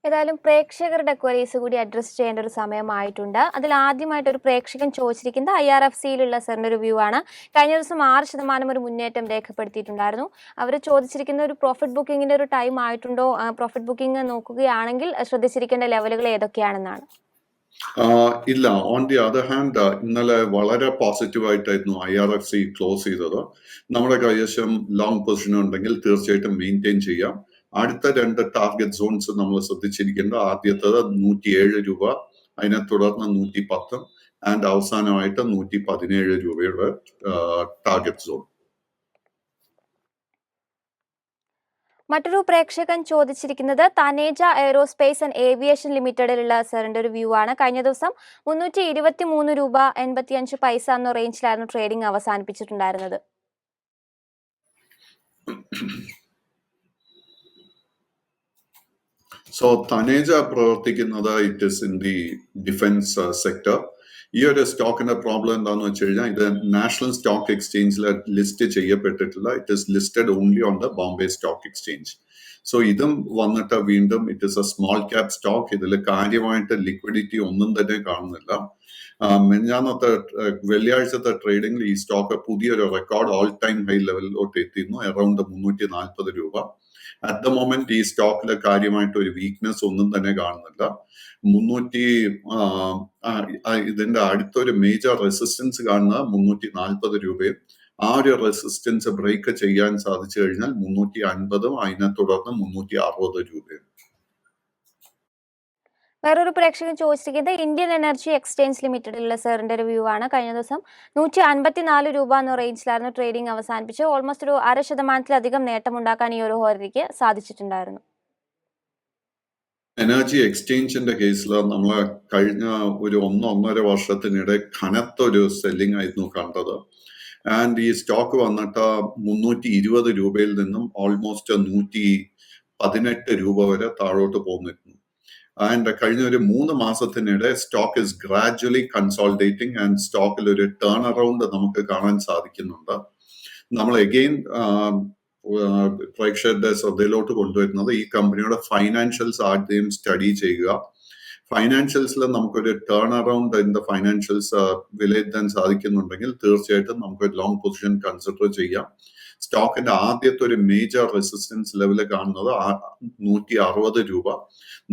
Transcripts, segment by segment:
ഏതായാലും പ്രേക്ഷകരുടെ ക്വരീസ് കൂടി അഡ്രസ്സ് ചെയ്യേണ്ട ഒരു സമയമായിട്ടുണ്ട്. അതിൽ ആദ്യമായിട്ട് ഒരു പ്രേക്ഷകൻ ചോദിച്ചിരിക്കുന്നത് IRFCയിലുള്ള സാറിൻ്റെ ഒരു വ്യൂ ആണ്. കഴിഞ്ഞ ദിവസം 6% ഒരു മുന്നേറ്റം രേഖപ്പെടുത്തിയിട്ടുണ്ടായിരുന്നു. അവർ ചോദിച്ചിരിക്കുന്ന ഒരു പ്രോഫിറ്റ് ബുക്കിങ്ങിൻ്റെ ഒരു ടൈം ആയിട്ടുണ്ടോ, പ്രോഫിറ്റ് ബുക്കിംഗ് നോക്കുകയാണെങ്കിൽ ശ്രദ്ധിച്ചിരിക്കേണ്ട ലെവലുകൾ ഏതൊക്കെയാണെന്നാണ്. ഇല്ല. ഓൺ ദി അതർ ഹാൻഡ് ഇന്നലെ വളരെ പോസിറ്റീവായിട്ടായിരുന്നു IRFC ക്ലോസ് ചെയ്തത്. നമ്മുടെ കൈവശം ലോങ് പൊസിഷൻ ഉണ്ടെങ്കിൽ തീർച്ചയായിട്ടും മെയിൻറ്റെയിൻ ചെയ്യാം. അടുത്ത 2 ടാർഗറ്റ് സോൺസ് നമ്മൾ ശ്രദ്ധിച്ചിരിക്കേണ്ട ആദ്യത്തേത് 107 രൂപ, അതിനെ തുടർന്ന് 110 ആൻഡ് അവസാനമായിട്ട് 117 രൂപയുടെ ടാർഗറ്റ് സോൺ. മറ്റൊരു പ്രേക്ഷകൻ ചോദിച്ചിരിക്കുന്നത് തനേജ എയ്റോസ്പേസ് ആൻഡ് ഏവിയേഷൻ ലിമിറ്റഡിലുള്ള സാറിൻ്റെ ഒരു വ്യൂ ആണ്. കഴിഞ്ഞ ദിവസം 323 രൂപ 85 പൈസ എന്ന റേഞ്ചിലായിരുന്നു ട്രേഡിംഗ് അവസാനിപ്പിച്ചിട്ടുണ്ടായിരുന്നത്. സോ തനേജ പ്രവർത്തിക്കുന്നത് it is in the defence sector. ഈ ഒരു സ്റ്റോക്കിന്റെ പ്രോബ്ലം എന്താണെന്ന് വെച്ച് കഴിഞ്ഞാൽ ഇത് നാഷണൽ സ്റ്റോക്ക് എക്സ്ചേഞ്ചിൽ ലിസ്റ്റ് ചെയ്യപ്പെട്ടിട്ടില്ല. It is listed only on the Bombay stock exchange. So ഇതും വന്നിട്ട് വീണ്ടും it is A small cap stock. ഇതിൽ കാര്യമായിട്ട് ലിക്വിഡിറ്റി ഒന്നും തന്നെ കാണുന്നില്ല. മെഞ്ഞാന്നത്തെ വെള്ളിയാഴ്ചത്തെ ട്രേഡിംഗിൽ ഈ സ്റ്റോക്ക് പുതിയൊരു റെക്കോർഡ് ഓൾ ടൈം ഹൈ ലെവലിലോട്ട് എത്തിയിരുന്നു, അറൌണ്ട് 340 രൂപ. അറ്റ് ദ മൊമെന്റ് ഈ സ്റ്റോക്കിൽ കാര്യമായിട്ട് ഒരു വീക്ക്നെസ് ഒന്നും തന്നെ കാണുന്നില്ല. ഇതിന്റെ അടുത്തൊരു മേജർ റെസിസ്റ്റൻസ് കാണുന്നത് 340 രൂപയും. ആ ഒരു റെസിസ്റ്റൻസ് ബ്രേക്ക് ചെയ്യാൻ സാധിച്ചു കഴിഞ്ഞാൽ 350ഉം അതിനെ തുടർന്ന് 360 രൂപയും. വേറൊരു പ്രേക്ഷകൻ ചോദിച്ചിരിക്കുന്നത് ഇന്ത്യൻ എനർജി എക്സ്ചേഞ്ച് ലിമിറ്റഡിലുള്ള സാറിൻ്റെ ഒരു വ്യൂ ആണ്. കഴിഞ്ഞ ദിവസം 154 രൂപ എന്ന റേഞ്ചിലായിരുന്നു ട്രേഡിംഗ് അവസാനിപ്പിച്ച് ഓൾമോസ്റ്റ് ഒരു 0.5% നേട്ടമുണ്ടാക്കാൻ ഈ ഒരു ഹോരയ്ക്ക് സാധിച്ചിട്ടുണ്ടായിരുന്നു. എനർജി എക്സ്ചേഞ്ചിന്റെ കേസിൽ നമ്മൾ കഴിഞ്ഞ ഒരു 1-1.5 വർഷത്തിനിടെ കനത്തൊരു സെല്ലിംഗ് ആയിരുന്നു കണ്ടത്. ആൻഡ് ഈ സ്റ്റോക്ക് വന്നിട്ട് 320 രൂപയിൽ നിന്നും ഓൾമോസ്റ്റ് 118 രൂപ വരെ താഴോട്ട് പോന്നിരുന്നു. ആൻഡ് കഴിഞ്ഞ ഒരു 3 മാസത്തിനിടെ stock is gradually consolidating and സ്റ്റോക്കിൽ ഒരു ടേൺ അറൗണ്ട് നമുക്ക് കാണാൻ സാധിക്കുന്നുണ്ട്. നമ്മൾ എഗെയിൻ പ്രേക്ഷകരുടെ ശ്രദ്ധയിലോട്ട് കൊണ്ടുവരുന്നത് ഈ കമ്പനിയുടെ ഫൈനാൻഷ്യൽസ് ആദ്യം സ്റ്റഡി ചെയ്യുക. ഫൈനാൻഷ്യൽസിൽ നമുക്കൊരു turn around in the financials വിലയിരുത്താൻ സാധിക്കുന്നുണ്ടെങ്കിൽ തീർച്ചയായിട്ടും നമുക്ക് ലോങ് പൊസിഷൻ കൺസിഡർ ചെയ്യാം. സ്റ്റോക്കിന്റെ ആദ്യത്തെ ഒരു മേജർ റെസിസ്റ്റൻസ് ലെവൽ കാണുന്നത് 160 രൂപ.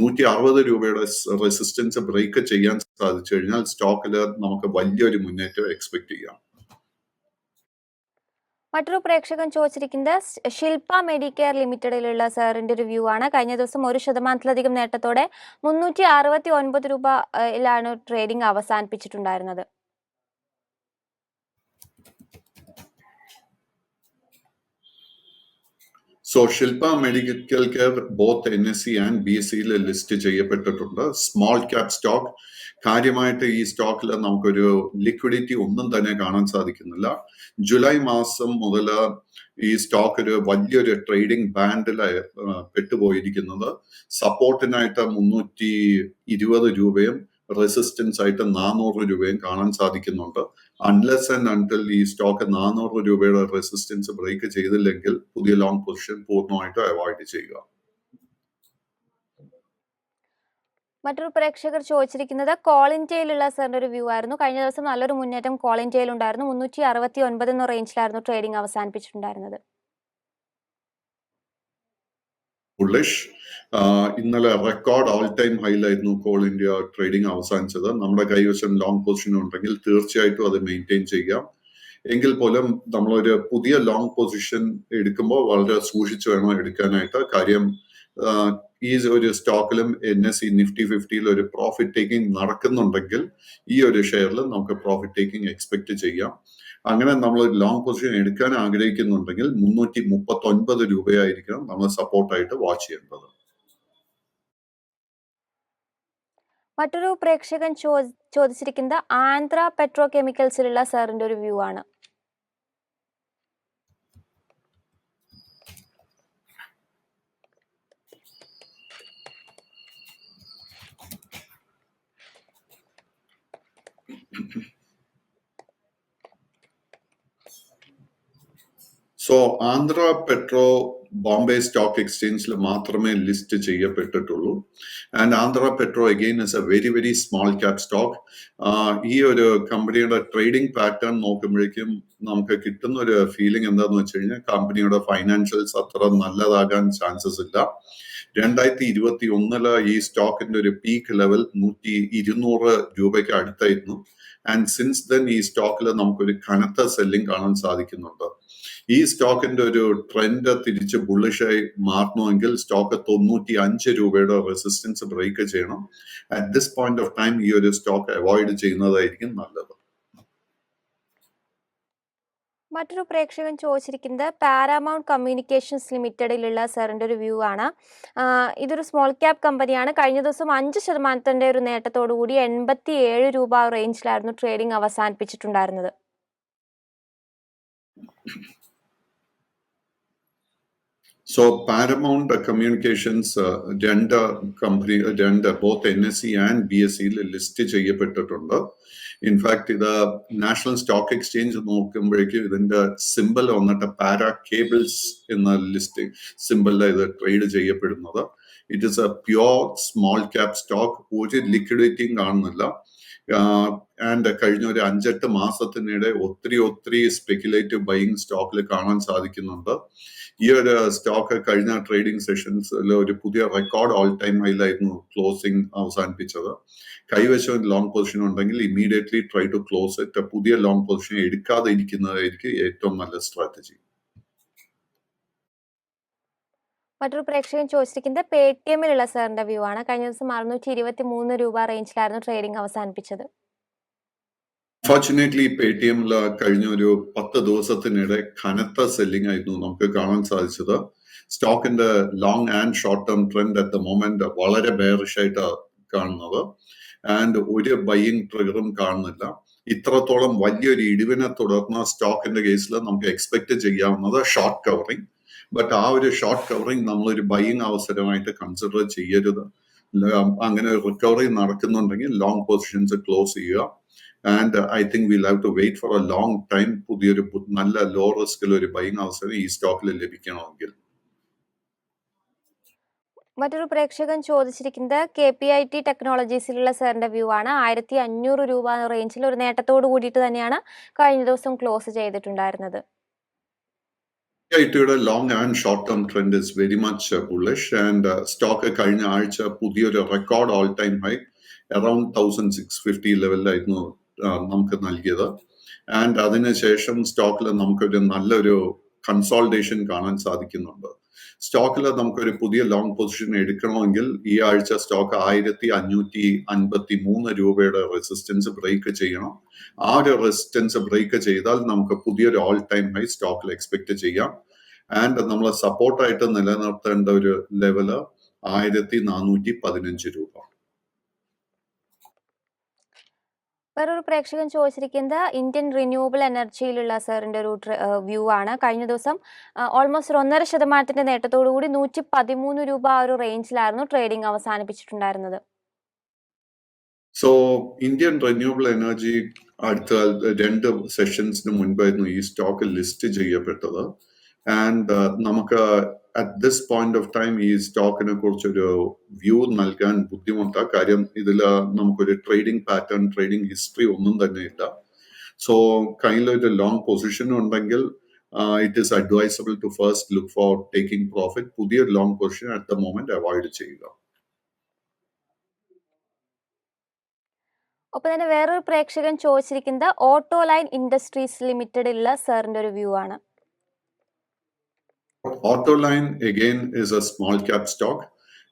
160 രൂപയുടെ റെസിസ്റ്റൻസ് ബ്രേക്ക് ചെയ്യാൻ സാധിച്ചു കഴിഞ്ഞാൽ സ്റ്റോക്കിൽ നമുക്ക് വലിയൊരു മുന്നേറ്റം എക്സ്പെക്ട് ചെയ്യാം. മറ്റൊരു പ്രേക്ഷകൻ ചോദിച്ചിരിക്കുന്നത് ശില്പ മെഡിക്കെയർ ലിമിറ്റഡിലുള്ള സാറിൻ്റെ ഒരു വ്യൂ ആണ്. കഴിഞ്ഞ ദിവസം 1% നേട്ടത്തോടെ 369 രൂപയിലാണ് ട്രേഡിംഗ് അവസാനിപ്പിച്ചിട്ടുണ്ടായിരുന്നത്. So Shilpa medical care both NSE and BSEയിൽ ലിസ്റ്റ് ചെയ്യപ്പെട്ടിട്ടുണ്ട്. Small cap stock. കാര്യമായിട്ട് ഈ സ്റ്റോക്കിൽ നമുക്കൊരു ലിക്വിഡിറ്റി ഒന്നും തന്നെ കാണാൻ സാധിക്കുന്നില്ല. ജൂലൈ മാസം മുതൽ ഈ സ്റ്റോക്ക് ഒരു വലിയൊരു ട്രേഡിംഗ് ബാൻഡിൽ പെട്ടുപോയിരിക്കുന്നത്. സപ്പോർട്ടിനായിട്ട് 320 രൂപയും റെസിസ്റ്റൻസ് ആയിട്ട് 400 രൂപയും കാണാൻ സാധിക്കുന്നുണ്ട്. അൺലെസ് ആൻഡ് അൺടിൽ ഈ സ്റ്റോക്ക് 400 രൂപയുടെ റെസിസ്റ്റൻസ് ബ്രേക്ക് ചെയ്തില്ലെങ്കിൽ പുതിയ ലോങ് പൊസിഷൻ പൂർണ്ണമായിട്ട് അവോയ്ഡ് ചെയ്യുക. മറ്റൊരു പ്രേക്ഷകർ ചോദിച്ചിരിക്കുന്നത് കോൾ ഇന്ത്യയിലുള്ള സാറിൻ്റെ ഒരു വ്യൂ ആയിരുന്നു. കഴിഞ്ഞ ദിവസം നല്ലൊരു മുന്നേറ്റം കോൾ ഇന്ത്യയിൽ ഉണ്ടായിരുന്നു. 369 എന്ന റേഞ്ചിലായിരുന്നു ട്രേഡിംഗ് അവസാനിപ്പിച്ചിട്ടുണ്ടായിരുന്നത്. ബുള്ളിഷ്. ഇന്നലെ റെക്കോർഡ് ഓൾ ടൈം ഹൈലായിരുന്നു കോൾ ഇന്ത്യ ട്രേഡിംഗ് അവസാനിച്ചത്. നമ്മുടെ കൈവശം ലോങ് പൊസിഷൻ ഉണ്ടെങ്കിൽ തീർച്ചയായിട്ടും അത് മെയിൻറ്റെയിൻ ചെയ്യാം. എങ്കിൽ പോലും നമ്മളൊരു പുതിയ ലോങ് പൊസിഷൻ എടുക്കുമ്പോൾ വളരെ സൂക്ഷിച്ചു വേണം എടുക്കാനായിട്ട്. കാര്യം ഈ ഒരു സ്റ്റോക്കിലും NSE നിഫ്റ്റി 50യിൽ ഒരു പ്രോഫിറ്റ് ടേക്കിംഗ് നടക്കുന്നുണ്ടെങ്കിൽ ഈ ഒരു ഷെയറിൽ നമുക്ക് പ്രോഫിറ്റ് ടേക്കിംഗ് എക്സ്പെക്ട് ചെയ്യാം. അങ്ങനെ നമ്മൾ ലോങ് പൊസിഷൻ എടുക്കാൻ ആഗ്രഹിക്കുന്നുണ്ടെങ്കിൽ 339 രൂപയായിരിക്കണം നമ്മൾ സപ്പോർട്ടായിട്ട് വാച്ച് ചെയ്യേണ്ടത്. മറ്റൊരു പ്രേക്ഷകൻ ചോദിച്ചിരിക്കുന്നത് ആന്ധ്ര പെട്രോ കെമിക്കൽസിലുള്ള സാറിൻ്റെ ഒരു വ്യൂ ആണ്. So Andhra Petro Bombay stock എക്സ്ചേഞ്ചിൽ മാത്രമേ ലിസ്റ്റ് ചെയ്യപ്പെട്ടിട്ടുള്ളൂ. And Andhra Petro again is a very very small cap stock. ഈ ഒരു കമ്പനിയുടെ ട്രേഡിംഗ് പാറ്റേൺ നോക്കുമ്പോഴേക്കും നമുക്ക് കിട്ടുന്ന ഒരു ഫീലിംഗ് എന്താന്ന് വെച്ച് കഴിഞ്ഞാൽ കമ്പനിയുടെ ഫൈനാൻഷ്യൽസ് അത്ര നല്ലതാകാൻ ചാൻസസ് ഇല്ല. 2021 ഈ സ്റ്റോക്കിന്റെ ഒരു പീക്ക് ലെവൽ 200 രൂപയ്ക്ക് അടുത്തായിരുന്നു. ആൻഡ് സിൻസ് ദെൻ ഈ സ്റ്റോക്കിൽ നമുക്കൊരു കനത്ത സെല്ലിംഗ് കാണാൻ സാധിക്കുന്നുണ്ട്. ഈ സ്റ്റോക്കിന്റെ ഒരു ട്രെൻഡ് തിരിച്ച് ബുള്ളിഷായി മാറണമെങ്കിൽ സ്റ്റോക്ക് 95 രൂപയുടെ റെസിസ്റ്റൻസ് ബ്രേക്ക് ചെയ്യണം. At this point of time ഈ ഒരു സ്റ്റോക്ക് അവോയ്ഡ് ചെയ്യുന്നതായിരിക്കും നല്ലത്. മറ്റൊരു പ്രേക്ഷകൻ ചോദിച്ചിരിക്കുന്നത് പാരാമൗണ്ട് കമ്മ്യൂണിക്കേഷൻസ് ലിമിറ്റഡിലുള്ള സാറിൻ്റെ ഒരു വ്യൂ ആണ്. ഇതൊരു സ്മോൾ ക്യാപ് കമ്പനിയാണ്. കഴിഞ്ഞ ദിവസം 5% ഒരു നേട്ടത്തോടു കൂടി 87 രൂപ റേഞ്ചിലായിരുന്നു ട്രേഡിംഗ് അവസാനിപ്പിച്ചിട്ടുണ്ടായിരുന്നത്. സോ പാരമൗണ്ട് കമ്മ്യൂണിക്കേഷൻസ് രണ്ട് ബോത്ത് NSE ആൻഡ് BSEയിൽ ലിസ്റ്റ് ചെയ്യപ്പെട്ടിട്ടുണ്ട്. ഇൻഫാക്ട് ഇത് നാഷണൽ സ്റ്റോക്ക് എക്സ്ചേഞ്ച് നോക്കുമ്പോഴേക്കും ഇതിന്റെ സിമ്പിൾ വന്നിട്ട് പാരാ കേബിൾസ് എന്ന ലിസ്റ്റ് സിമ്പിളിൽ ഇത് ട്രേഡ് ചെയ്യപ്പെടുന്നത്. It is A pure small cap stock. ഒരു ലിക്വിഡിറ്റിയും കാണുന്നില്ല. ആൻഡ് കഴിഞ്ഞ ഒരു 5-8 മാസത്തിനിടെ ഒത്തിരി സ്പെക്കുലേറ്റീവ് ബൈയിങ് സ്റ്റോക്കിൽ കാണാൻ സാധിക്കുന്നുണ്ട്. ഈ ഒരു സ്റ്റോക്ക് കഴിഞ്ഞ ട്രേഡിംഗ് സെഷൻസിൽ ഒരു പുതിയ റെക്കോർഡ് ഓൾ ടൈം ഹൈയിലായിരുന്നു ക്ലോസിംഗ് അവസാനിപ്പിച്ചത്. കൈവശം ലോങ് പൊസിഷൻ ഉണ്ടെങ്കിൽ immediately try to close it. പുതിയ ലോങ് പൊസിഷൻ എടുക്കാതെ ഇരിക്കുന്നതായിരിക്കും ഏറ്റവും നല്ല സ്ട്രാറ്റജി. മറ്റൊരു പ്രേക്ഷകൻ ചോദിച്ചിരിക്കുന്നത് പേടിഎമ്മിലുള്ള സാറിന്റെ വ്യൂ ആണ്. കഴിഞ്ഞ ദിവസം 623 രൂപ റേഞ്ചിലായിരുന്നു ട്രേഡിംഗ് അവസാനിപ്പിച്ചത്. അൺഫോർച്ചുനേറ്റ്ലി പേടിഎമ്മിൽ കഴിഞ്ഞ ഒരു 10 ദിവസത്തിനിടെ കനത്ത സെല്ലിംഗ് ആയിരുന്നു നമുക്ക് കാണാൻ സാധിച്ചത്. സ്റ്റോക്കിന്റെ long and short term trend at the moment വളരെ ബെയറിഷ് ആയിട്ട് കാണുന്നത്. ആൻഡ് ഒരു ബൈയിങ് ട്രിഗറും കാണുന്നില്ല. ഇത്രത്തോളം വലിയൊരു ഇടിവിനെ തുടർന്ന് സ്റ്റോക്കിന്റെ കേസിൽ നമുക്ക് എക്സ്പെക്ട് ചെയ്യാവുന്നത് ഷോർട്ട് കവറിങ്. ബട്ട് ആ ഒരു ഷോർട്ട് കവറിങ് നമ്മളൊരു ബൈയിങ് അവസരമായിട്ട് കൺസിഡർ ചെയ്യരുത്. അങ്ങനെ റിക്കവറി നടക്കുന്നുണ്ടെങ്കിൽ ലോങ് പൊസിഷൻസ് ക്ലോസ് ചെയ്യുക. And I think will have to wait for a long time പുതിയൊരു നല്ല ലോ റിസ്കിൽ ഒരു ബൈയിങ് അവസരം ഈ സ്റ്റോക്കിൽ ലഭിക്കണമെങ്കിൽ. മറ്റൊരു പ്രേക്ഷകൻ ചോദിച്ചിരിക്കുന്നത് KPIT ടെക്നോളജീസിലുള്ള സാറിന്റെ വ്യൂ ആണ്. 1500 രൂപ റേഞ്ചിൽ ഒരു നേട്ടത്തോട് കൂടിയിട്ട് തന്നെയാണ് കഴിഞ്ഞ ദിവസം ക്ലോസ് ചെയ്തിട്ടുണ്ടായിരുന്നത്. KPITയുടെ long and short term trend is very much bullish. And stock കഴിഞ്ഞ ആഴ്ച പുതിയൊരു record all time high around 1650 ലെവലിലായിരുന്നു നമുക്ക് നൽകിയത്. ആൻഡ് അതിനുശേഷം സ്റ്റോക്കിൽ നമുക്കൊരു നല്ലൊരു കൺസോൾട്ടേഷൻ കാണാൻ സാധിക്കുന്നുണ്ട്. സ്റ്റോക്കിൽ നമുക്കൊരു പുതിയ ലോങ് പൊസിഷൻ എടുക്കണമെങ്കിൽ ഈ ആഴ്ച സ്റ്റോക്ക് 1553 രൂപയുടെ റെസിസ്റ്റൻസ് ബ്രേക്ക് ചെയ്യണം. ആ ഒരു റെസിസ്റ്റൻസ് ബ്രേക്ക് ചെയ്താൽ നമുക്ക് പുതിയൊരു ഓൾ ടൈം ഹൈ സ്റ്റോക്കിൽ എക്സ്പെക്ട് ചെയ്യാം. ആൻഡ് നമ്മൾ സപ്പോർട്ടായിട്ട് നിലനിർത്തേണ്ട ഒരു ലെവല് 1415 രൂപ. വേറൊരു പ്രേക്ഷകൻ ചോദിച്ചിരിക്കുന്നത് ഇന്ത്യൻ റിന്യൂവബിൾ എനർജിയിലുള്ള സാറിന്റെ ഒരു വ്യൂ ആണ്. കഴിഞ്ഞ ദിവസം ഓൾമോസ്റ്റ് 1.5% നേട്ടത്തോടു കൂടി 113 രൂപ ഒരു റേഞ്ചിലായിരുന്നു ട്രേഡിംഗ് അവസാനിപ്പിച്ചിട്ടുണ്ടായിരുന്നത്. സോ ഇന്ത്യൻ റിന്യൂവബിൾ എനർജി അടുത്ത 2 സെഷൻസിന് മുൻപായിരുന്നു ഈ സ്റ്റോക്ക് ലിസ്റ്റ് ചെയ്യപ്പെട്ടത്. ആൻഡ് നമുക്ക് at this point of time ഈ സ്റ്റോക്കിനെ കുറിച്ചൊരു വ്യൂ നൽകാൻ ബുദ്ധിമുട്ടാണ്. കാര്യം ഇതിൽ നമുക്കൊരു ട്രേഡിംഗ് പാറ്റേൺ, ട്രേഡിംഗ് ഹിസ്റ്ററി ഒന്നും തന്നെ ഇല്ല. സോ കയ്യിലൊരു ലോങ് പൊസിഷൻ ഉണ്ടെങ്കിൽ it is advisable to first look for taking profit. പുതിയ long position at the moment avoid ചെയ്യുക. ഒപ്പം തന്നെ വേറൊരു പ്രേക്ഷകൻ ചോദിച്ചിരിക്കുന്നത് ഓട്ടോ ലൈൻ ഇൻഡസ്ട്രീസ് ലിമിറ്റഡിലുള്ള സാറിന്റെ ഒരു വ്യൂ ആണ്. Autoline again is a small cap stock.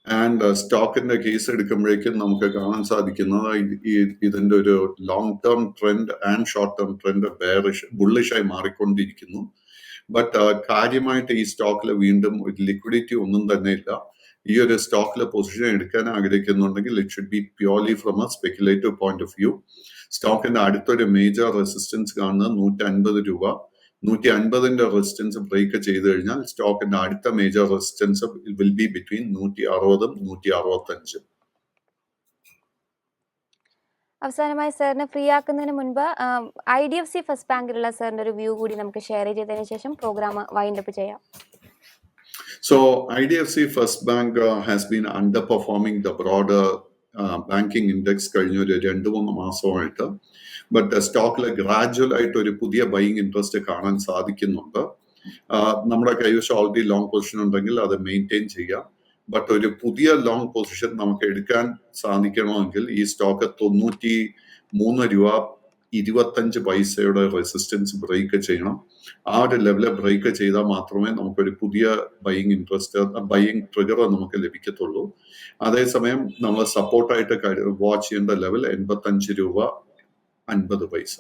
And സ്റ്റോക്കിന്റെ കേസ് എടുക്കുമ്പോഴേക്കും നമുക്ക് കാണാൻ സാധിക്കുന്നത് ഇതിന്റെ ഒരു long term trend and short term trend ബുള്ളിഷായി മാറിക്കൊണ്ടിരിക്കുന്നു. ബട്ട് കാര്യമായിട്ട് ഈ സ്റ്റോക്കിൽ വീണ്ടും ഒരു ലിക്വിഡിറ്റി ഒന്നും തന്നെ ഇല്ല. ഈ ഒരു സ്റ്റോക്കിലെ പൊസിഷൻ എടുക്കാൻ ആഗ്രഹിക്കുന്നുണ്ടെങ്കിൽ it should be purely from a speculative point of view. സ്റ്റോക്കിന്റെ അടുത്തൊരു മേജർ റെസിസ്റ്റൻസ് കാണുന്നത് 150 രൂപ. 150ന്റെ റെസിസ്റ്റൻസ് ബ്രേക്ക് ചെയ്ത് കഴിഞ്ഞാൽ സ്റ്റോക്കിന്റെ അടുത്ത major resistance will be between 160 165. അവസാനമായി സാറിനെ ഫ്രീ ആക്കുന്നതിന് മുൻപ് IDFC ഫസ്റ്റ് ബാങ്കിലുള്ള സാറിന്റെ ഒരു വ്യൂ കൂടി നമുക്ക് ഷെയർ ചെയ്തതിനു ശേഷം പ്രോഗ്രാം വൈൻഡ് അപ്പ് ചെയ്യാം. So IDFC First Bank has been underperforming the broader banking index കഴിഞ്ഞ ഒരു 2-3 മാസമായിട്ട്. ബട്ട് സ്റ്റോക്കിൽ ഗ്രാജുവൽ ആയിട്ട് ഒരു പുതിയ ബൈയിങ് ഇൻട്രസ്റ്റ് കാണാൻ സാധിക്കുന്നുണ്ട്. നമ്മുടെ കൈവശം ഓൾറെഡി ലോങ് പൊസിഷൻ ഉണ്ടെങ്കിൽ അത് മെയിൻറ്റെയിൻ ചെയ്യാം. ബട്ട് ഒരു പുതിയ ലോങ് പൊസിഷൻ നമുക്ക് എടുക്കാൻ സാധിക്കണമെങ്കിൽ ഈ സ്റ്റോക്ക് 93 രൂപ 25 പൈസയുടെ റെസിസ്റ്റൻസ് ബ്രേക്ക് ചെയ്യണം. ആ ഒരു ലെവല് ബ്രേക്ക് ചെയ്താൽ മാത്രമേ നമുക്കൊരു പുതിയ ബൈയിങ് ട്രിഗർ നമുക്ക് ലഭിക്കത്തുള്ളൂ. അതേസമയം നമ്മൾ സപ്പോർട്ടായിട്ട് വാച്ച് ചെയ്യേണ്ട ലെവൽ 85 രൂപ 50 പൈസ.